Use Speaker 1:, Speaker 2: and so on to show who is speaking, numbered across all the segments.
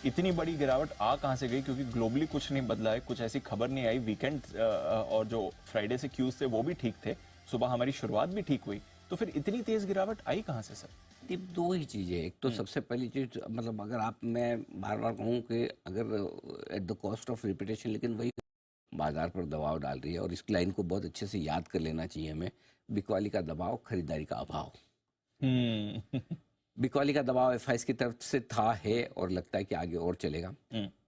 Speaker 1: इतनी बड़ी गिरावट आ कहां से गई? क्योंकि ग्लोबली कुछ नहीं बदला है, कुछ ऐसी खबर नहीं आई। वीकेंड और जो फ्राइडे से क्यूज थे वो भी ठीक थे, सुबह हमारी शुरुआत भी ठीक हुई, तो फिर इतनी तेज गिरावट आई कहां से सर?
Speaker 2: ये दो ही चीज़ें, एक तो सबसे पहली चीज़, मतलब अगर आप, मैं बार बार कहूँ कि अगर at the cost of repetition, लेकिन वही बाजार पर दबाव डाल रही है और इस लाइन को बहुत अच्छे से याद कर लेना चाहिए हमें। बिकवाली का दबाव, खरीदारी का अभाव।
Speaker 1: हम्म।
Speaker 2: बिकवाली का दबाव एफआईज की तरफ से था, है और लगता है कि आगे और चलेगा।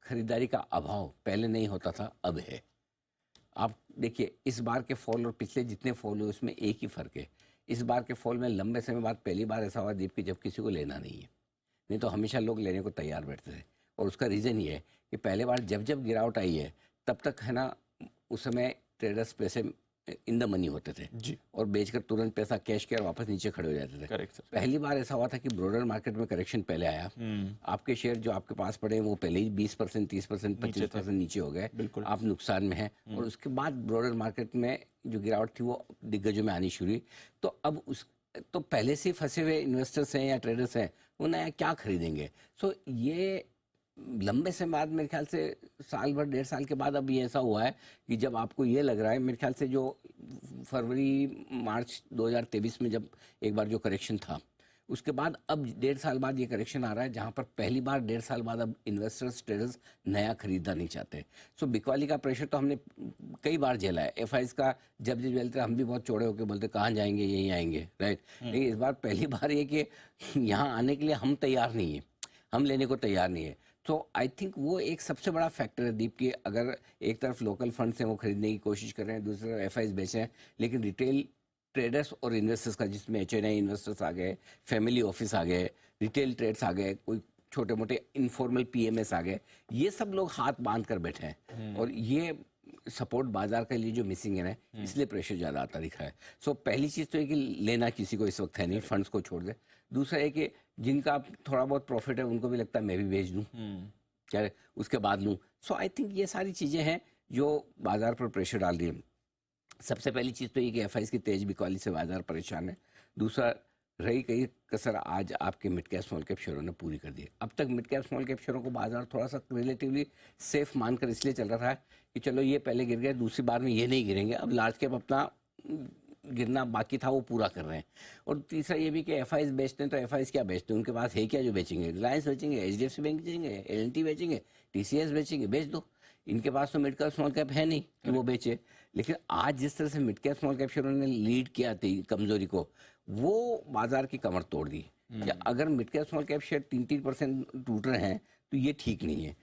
Speaker 2: खरीदारी का अभाव पहले नहीं होता था, अब है। आप देखिए इस बार के फॉल और पिछले जितने फॉल हुए उसमें एक ही फर्क है। इस बार के फॉल में लंबे समय बाद पहली बार ऐसा हुआ दीप कि जब किसी को लेना नहीं है। नहीं तो हमेशा लोग लेने को तैयार बैठते थे, और उसका रीज़न ये है कि पहले बार जब जब गिरावट आई है तब तक है ना, उस समय ट्रेडर्स पैसे इन द मनी होते थे
Speaker 1: जी।
Speaker 2: और बेचकर तुरंत पैसा कैश किया और वापस नीचे खड़े हो जाते थे।
Speaker 1: Correct sir.
Speaker 2: पहली बार ऐसा हुआ था कि ब्रॉडर मार्केट में करेक्शन पहले आया। आपके शेयर जो आपके पास पड़े हैं वो पहले ही 20%, 30%, 25% नीचे हो गए,
Speaker 1: बिल्कुल।
Speaker 2: आप नुकसान में हैं। और उसके बाद ब्रॉडर मार्केट में जो गिरावट थी वो दिग्गजों में आनी शुरू हुई। तो अब उस तो पहले से फंसे हुए इन्वेस्टर्स हैं या ट्रेडर्स हैं, वो नया क्या खरीदेंगे? सो ये लंबे समय बाद, मेरे ख्याल से साल भर 1.5 साल के बाद अब ये ऐसा हुआ है कि जब आपको ये लग रहा है, मेरे ख्याल से जो फरवरी मार्च 2023 में जब एक बार जो करेक्शन था, उसके बाद अब 1.5 साल बाद ये करेक्शन आ रहा है, जहाँ पर पहली बार 1.5 साल बाद अब इन्वेस्टर्स, ट्रेडर्स नया खरीदना नहीं चाहते। सो बिकवाली का प्रेशर तो हमने कई बार झेला है। एफआईज का जब जब झेलते हम भी बहुत चौड़े होकर बोलते कहाँ जाएंगे, यहीं आएंगे, राइट। लेकिन इस बार पहली बार ये कि यहाँ आने के लिए हम तैयार नहीं है, हम लेने को तैयार नहीं है। तो आई थिंक वो एक सबसे बड़ा फैक्टर है दीप, कि अगर एक तरफ लोकल फंड्स हैं वो खरीदने की कोशिश कर रहे हैं, दूसरी तरफ एफआईज बेचे हैं, लेकिन रिटेल ट्रेडर्स और इन्वेस्टर्स का, जिसमें एचएनआई इन्वेस्टर्स आ गए, फैमिली ऑफिस आ गए, रिटेल ट्रेड्स आ गए, कोई छोटे मोटे इनफॉर्मल पीएमएस आ गए, ये सब लोग हाथ बांध कर बैठे हैं। और ये सपोर्ट बाजार के लिए जो मिसिंग है ना, इसलिए प्रेशर ज़्यादा आता दिख रहा है। सो पहली चीज़ तो है कि लेना किसी को इस वक्त है नहीं, फंड्स को छोड़ दे। दूसरा है कि जिनका थोड़ा बहुत प्रॉफिट है उनको भी लगता है मैं भी बेच दूँ, क्या उसके बाद लूँ। सो आई थिंक ये सारी चीज़ें हैं जो बाजार पर प्रेशर डाल रही है। सबसे पहली चीज़ तो ये कि एफआईज की तेज बिकवाली से बाजार परेशान है। दूसरा, रही कई कसर आज आपके मिड कैप स्मॉल कैप शेयरों ने पूरी कर दी है। अब तक मिड कैप स्मॉल कैप शेयरों को बाजार थोड़ा सा रिलेटिवली सेफ मानकर इसलिए चल रहा है कि चलो ये पहले गिर गए, दूसरी बार में ये नहीं गिरेंगे। अब लार्ज कैप अपना गिरना बाकी था वो पूरा कर रहे हैं। और तीसरा ये भी कि एफआईज बेचते हैं, तो एफआईज क्या बेचते हैं, उनके पास है क्या जो बेचेंगे? रिलायंस बेचेंगे, एचडीएफसी बैंक बेचेंगे, एलएनटी बेचेंगे, टीसीएस बेचेंगे, बेच दो। इनके पास तो मिड कैप स्मॉल कैप है नहीं कि वो बेचे। लेकिन आज जिस तरह से मिड कैप स्मॉल कैप शेयरों ने लीड किया थी कमजोरी को, वो बाजार की कमर तोड़ दी। या अगर mid cap small cap share 3-3% टूट रहे हैं तो ये ठीक नहीं है।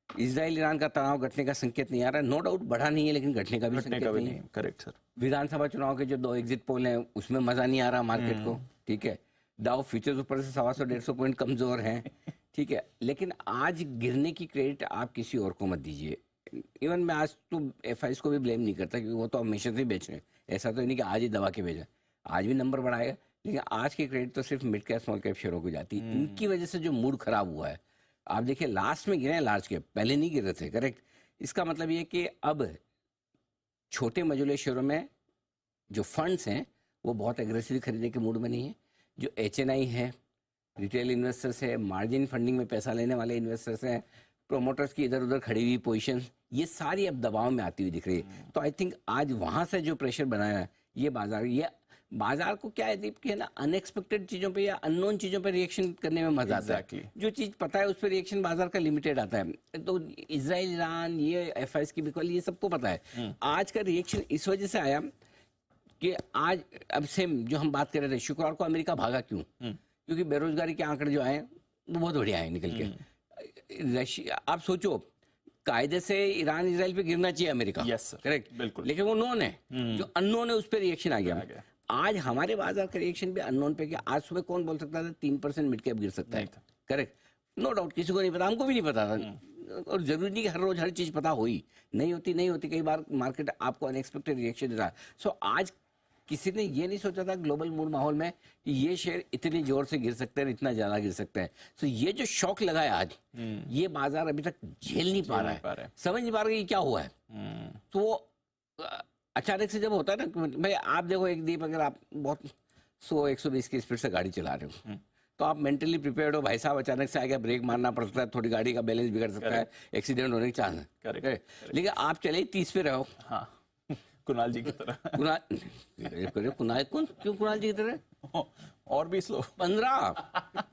Speaker 2: इजराइल ईरान का तनाव घटने का संकेत नहीं आ रहा है, नो डाउट बढ़ा नहीं है, लेकिन घटने का भी संकेत नहीं है।
Speaker 1: Correct sir.
Speaker 2: विधानसभा चुनाव के जो 2 एग्जिट पोल हैं उसमें मजा नहीं आ रहा मार्केट को, ठीक है। डाउ फ्यूचर्स ऊपर से 125-150 पॉइंट कमजोर हैं, ठीक है। लेकिन आज गिरने की क्रेडिट आप किसी और को मत दीजिए। इवन मैं आज तो एफआईज को भी ब्लेम नहीं करता, क्योंकि वो तो हमेशा से ही बेच रहे हैं। ऐसा तो नहीं कि आज ही दबा के भेजा, आज भी नंबर बढ़ाएगा, लेकिन आज की क्रेडिट तो सिर्फ मिड कैप स्मॉल कैप शेयरों को जाती है। इनकी वजह से जो मूड खराब हुआ है, आप देखिए लास्ट में गिरे हैं लार्ज कैप, पहले नहीं गिर रहे थे, करेक्ट। इसका मतलब ये कि अब छोटे मझोले शेयरों में जो फंड्स हैं वो बहुत एग्रेसिवली खरीदने के मूड में नहीं है। जो एचएनआई है, रिटेल इन्वेस्टर्स है, मार्जिन फंडिंग में पैसा लेने वाले इन्वेस्टर्स हैं, प्रोमोटर्स की इधर उधर खड़ी हुई पोजीशन, ये सारी अब दबाव में आती हुई दिख रही है। तो आई थिंक आज वहां से जो प्रेशर बनाया है, ये बाजार को क्या है दीप, कि है ना, अनएक्सपेक्टेड चीजों पे या अननोन चीजों पे रिएक्शन करने में मजा आता है। जो चीज पता है उस पर रिएक्शन बाजार का लिमिटेड आता है। तो इजराइल ईरान, ये एफआईज की बिकवाली, ये सबको पता है। आज का रिएक्शन इस वजह से आया कि आज अब सेम जो हम बात कर रहे थे, शुक्रवार को अमेरिका भागा क्यों? क्योंकि बेरोजगारी के आंकड़े जो आए वो बहुत बढ़िया आए निकल के। रशिया, आप सोचो, कायदे से ईरान इजराइल पे गिरना चाहिए अमेरिका,
Speaker 1: यस सर,
Speaker 2: करेक्ट,
Speaker 1: बिल्कुल।
Speaker 2: लेकिन वो नोन है, जो अननोन है उस पर रिएक्शन आ गया। आज हमारे बाजार का रिएक्शन भी अननोन पे गया। आज सुबह कौन बोल सकता था 3% मिड कैप गिर सकता है? करेक्ट, नो डाउट, किसी को नहीं पता, हमको भी नहीं पता था। और जरूरी नहीं कि हर रोज हर चीज पता हुई, नहीं होती। कई बार मार्केट आपको अनएक्सपेक्टेड रिएक्शन देता है। सो आज किसी ने ये नहीं सोचा था ग्लोबल मूड माहौल में कि ये शेयर इतनी जोर से गिर सकते हैं, इतना ज्यादा गिर सकते हैं। सो ये जो शॉक लगा है आज, ये बाजार अभी तक झेल नहीं पा रहा है, समझ नहीं पा रहा है कि क्या हुआ है। तो अचानक से जब होता है ना, भाई आप देखो एक दीप, अगर आप बहुत 100-120 की स्पीड से गाड़ी चला रहे हो, तो आप मेंटली प्रिपेयर्ड हो, भाई साहब अचानक से आ गया, ब्रेक मारना पड़ सकता है, थोड़ी गाड़ी का बैलेंस बिगड़ सकता है, एक्सीडेंट होने के चांस है।
Speaker 1: करेक्ट।
Speaker 2: लेकिन आप चले 30 पे रहो।
Speaker 1: हाँ कुणाल जी की तरह।
Speaker 2: कुणाल क्यों कुणाल जी की तरह?
Speaker 1: और भी स्लो।
Speaker 2: 15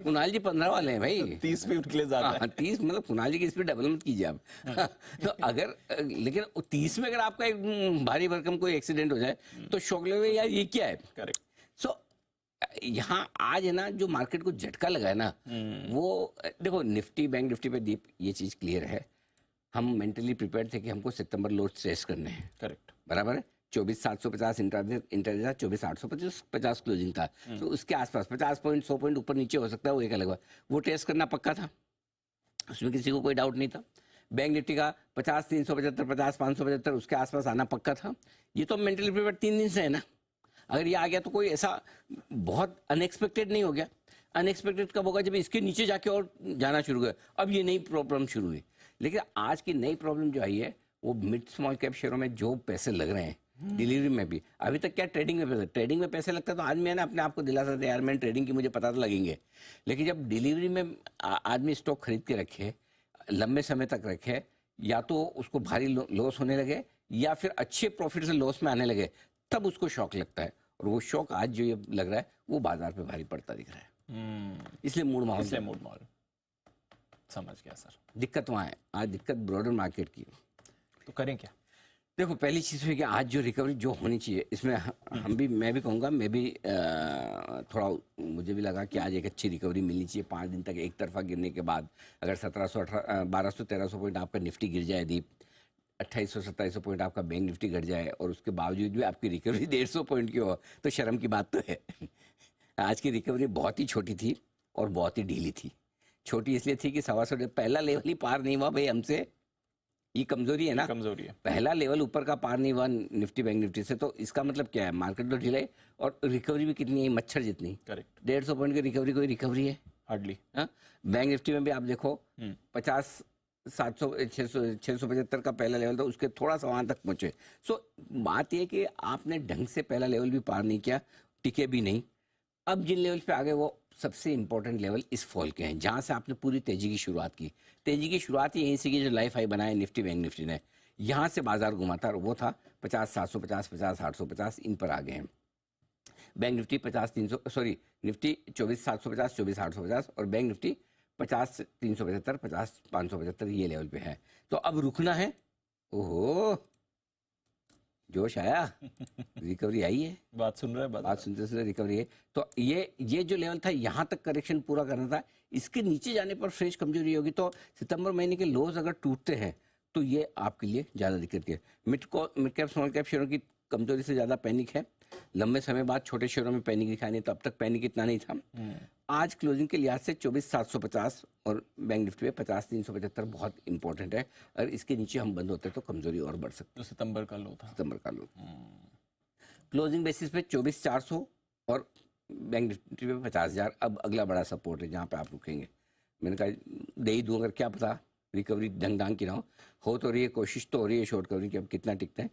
Speaker 2: कुणाल जी 15 वाले हैं भाई।
Speaker 1: 30 भी उनके लिए ज्यादा है।
Speaker 2: 30 मतलब कुणाल जी की स्पीड डबल मत कीजिए आप। तो अगर लेकिन 30 में अगर आपका एक भारी भरकम कोई एक्सीडेंट हो जाए तो शौक लगे यार ये क्या है।
Speaker 1: करेक्ट।
Speaker 2: सो यहाँ आज है ना जो मार्केट को झटका लगा है ना, वो देखो निफ्टी बैंक निफ्टी पे दीप ये चीज क्लियर है, हम मेंटली प्रिपेयर थे कि हमको सितंबर लो टेस्ट करने हैं।
Speaker 1: करेक्ट।
Speaker 2: बराबर है। 24,750 इंटर था, 24,850 क्लोजिंग था, तो उसके आसपास 50 पॉइंट 100 पॉइंट ऊपर नीचे हो सकता है, वो एक अलग बात। वो टेस्ट करना पक्का था, उसमें किसी को कोई डाउट नहीं था। बैंक निफ्टी का 50 375 50 575 उसके आसपास आना पक्का था। ये तो मेंटली प्रिपेयर 3 दिन से है ना, अगर ये आ गया तो कोई ऐसा बहुत अनएक्सपेक्टेड नहीं हो गया। अनएक्सपेक्टेड कब होगा? जब इसके नीचे जाके और जाना शुरू हुआ। अब ये नई प्रॉब्लम शुरू हुई। लेकिन आज की नई प्रॉब्लम जो आई है वो मिड स्मॉल कैप शेयरों में जो पैसे लग रहे हैं, डिलीवरी में भी। अभी तक क्या ट्रेडिंग में पैसे लगता है तो आदमी है ना अपने आप को दिलासा दे यार मैं ट्रेडिंग की मुझे पता तो लगेंगे। लेकिन जब डिलीवरी में आदमी स्टॉक खरीद के रखे, लंबे समय तक रखे, या तो उसको भारी लॉस होने लगे या फिर अच्छे प्रॉफिट से लॉस में आने लगे, तब उसको शॉक लगता है। और वो शॉक आज जो ये लग रहा है वो बाजार पे भारी पड़ता दिख रहा है। इसलिए मूड माहौल
Speaker 1: समझ गया सर।
Speaker 2: दिक्कत वहाँ है। आज दिक्कत ब्रॉडर मार्केट की।
Speaker 1: तो करें क्या?
Speaker 2: देखो पहली चीज़ है कि आज जो रिकवरी जो होनी चाहिए इसमें मैं भी कहूँगा, मैं भी थोड़ा मुझे भी लगा कि आज एक अच्छी रिकवरी मिलनी चाहिए। 5 दिन तक एक तरफा गिरने के बाद अगर 1200-1300 पॉइंट आपका निफ्टी गिर जाए दीप, 2800-2700 पॉइंट आपका बैंक निफ्टी घट जाए और उसके बावजूद भी आपकी रिकवरी 150 पॉइंट की हो, तो शर्म की बात तो है। आज की रिकवरी बहुत ही छोटी थी और बहुत ही ढीली थी। छोटी इसलिए थी कि 125 पहला लेवल ही पार नहीं हुआ भाई हमसे, ये कमजोरी है ना।
Speaker 1: कमजोरी है।
Speaker 2: पहला लेवल ऊपर का पार नहीं हुआ निफ्टी बैंक निफ्टी से, तो इसका मतलब क्या है? मार्केट तो ढीला है और रिकवरी भी कितनी है? मच्छर जितनी।
Speaker 1: करेक्ट।
Speaker 2: 150 पॉइंट की रिकवरी कोई रिकवरी है?
Speaker 1: हार्डली।
Speaker 2: बैंक निफ्टी में भी आप देखो 50 700 675 का पहला लेवल था, उसके थोड़ा सा वहां तक पहुंचे। सो बात यह कि आपने ढंग से पहला लेवल भी पार नहीं किया, टिके भी नहीं। अब जिन लेवल पे आ गए वो सबसे इंपॉर्टेंट लेवल इस फॉल के हैं, जहां से आपने पूरी तेजी की शुरुआत की। तेजी की शुरुआत ही यहीं से की जो लाइफ हाई बनाया निफ्टी बैंक निफ्टी ने, यहां से बाजार घुमा था और वो था 50 750 50 850 इन पर आ गए हैं। बैंक निफ्टी 50 300 सॉरी निफ्टी 24 750 24 850 और बैंक निफ्टी 50 375 50 575 ये लेवल पे है। तो अब रुकना है। ओहो जोश आया, रिकवरी आई है।
Speaker 1: बात सुन रहे हैं,
Speaker 2: बात सुनते सुनते रिकवरी है। तो ये जो लेवल था यहाँ तक करेक्शन पूरा करना था, इसके नीचे जाने पर फ्रेश कमजोरी होगी। तो सितंबर महीने के लोज अगर टूटते हैं तो ये आपके लिए ज़्यादा दिक्कत है। मिड कैप स्मॉल कैप शेयरों की कमजोरी से ज़्यादा पैनिक है। लंबे समय बाद छोटे शेयरों में पैनिक दिखाई नहीं, तो अब तक पैनिक इतना नहीं था। आज क्लोजिंग के लिहाज से 24,750 और बैंक निफ्टी पे 50,375 बहुत इंपॉर्टेंट है। अगर इसके नीचे हम बंद होते हैं तो कमजोरी और बढ़ सकती है।
Speaker 1: जो सितंबर का लो था।
Speaker 2: सितंबर का लो क्लोजिंग बेसिस पे 24,400 और बैंक निफ्टी पे 50,000 अब अगला बड़ा सपोर्ट है जहाँ पे आप रुकेंगे। मैंने कहा दे ही दूँ, अगर क्या पता रिकवरी ढंग ढंग की ना हो तो रही है, कोशिश तो हो रही है शॉर्ट कवरिंग की, अब कितना टिकता है।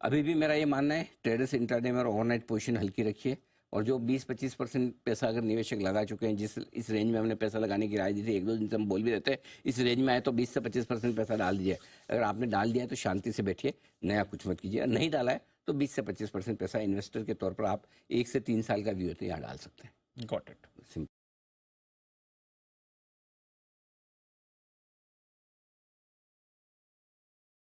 Speaker 2: अभी भी मेरा ये मानना है ट्रेडर्स इंट्राडे में और ओवरनाइट पोजीशन हल्की रखिए, और जो 20-25% पैसा अगर निवेशक लगा चुके हैं, जिस इस रेंज में हमने पैसा लगाने की राय दी थी, 1-2 दिन से हम बोल भी देते हैं इस रेंज में आए तो 20 से 25% पैसा डाल दीजिए। अगर आपने डाल दिया है तो शांति से बैठिए, नया कुछ मत कीजिए। नहीं डाला है तो 20 से 25% पैसा इन्वेस्टर के तौर पर आप 1 से 3 साल का व्यू होते यहाँ डाल सकते हैं।
Speaker 1: Got it.